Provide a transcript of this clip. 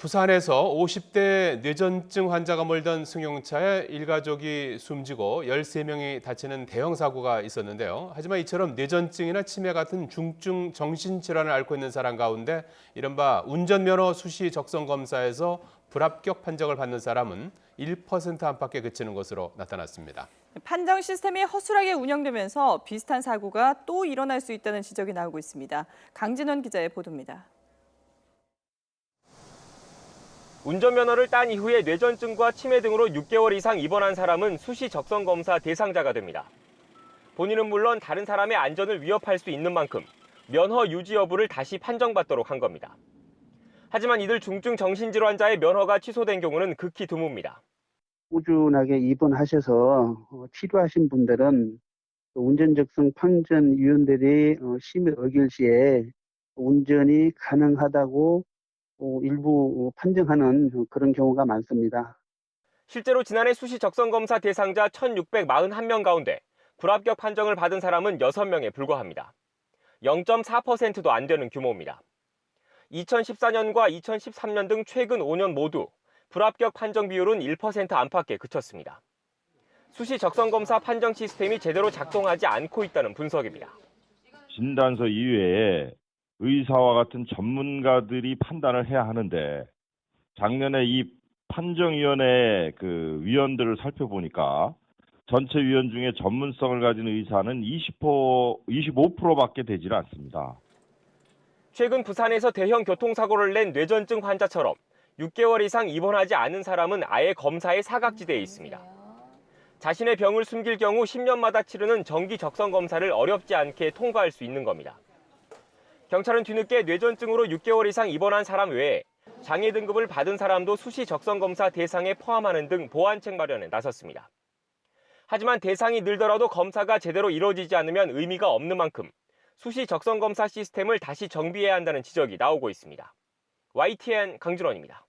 부산에서 50대 뇌전증 환자가 몰던 승용차에 일가족이 숨지고 13명이 다치는 대형 사고가 있었는데요. 하지만 이처럼 뇌전증이나 치매 같은 중증 정신질환을 앓고 있는 사람 가운데 이른바 운전면허 수시 적성 검사에서 불합격 판정을 받는 사람은 1% 안팎에 그치는 것으로 나타났습니다. 판정 시스템이 허술하게 운영되면서 비슷한 사고가 또 일어날 수 있다는 지적이 나오고 있습니다. 강진원 기자의 보도입니다. 운전면허를 딴 이후에 뇌전증과 치매 등으로 6개월 이상 입원한 사람은 수시 적성 검사 대상자가 됩니다. 본인은 물론 다른 사람의 안전을 위협할 수 있는 만큼 면허 유지 여부를 다시 판정받도록 한 겁니다. 하지만 이들 중증 정신질환자의 면허가 취소된 경우는 극히 드뭅니다. 꾸준하게 입원하셔서 치료하신 분들은 운전적성 판정위원들이 심의 의결 시에 운전이 가능하다고 일부 판정하는 그런 경우가 많습니다. 실제로 지난해 수시 적성 검사 대상자 1,641명 가운데 불합격 판정을 받은 사람은 6명에 불과합니다. 0.4%도 안 되는 규모입니다. 2014년과 2013년 등 최근 5년 모두 불합격 판정 비율은 1% 안팎에 그쳤습니다. 수시 적성 검사 판정 시스템이 제대로 작동하지 않고 있다는 분석입니다. 진단서 이외에 의사와 같은 전문가들이 판단을 해야 하는데 작년에 이 판정위원회 위원들을 살펴보니까 전체 위원 중에 전문성을 가진 의사는 25%밖에 되질 않습니다. 최근 부산에서 대형 교통사고를 낸 뇌전증 환자처럼 6개월 이상 입원하지 않은 사람은 아예 검사의 사각지대에 있습니다. 자신의 병을 숨길 경우 10년마다 치르는 정기 적성 검사를 어렵지 않게 통과할 수 있는 겁니다. 경찰은 뒤늦게 뇌전증으로 6개월 이상 입원한 사람 외에 장애 등급을 받은 사람도 수시 적성 검사 대상에 포함하는 등 보완책 마련에 나섰습니다. 하지만 대상이 늘더라도 검사가 제대로 이루어지지 않으면 의미가 없는 만큼 수시 적성 검사 시스템을 다시 정비해야 한다는 지적이 나오고 있습니다. YTN 강준원입니다.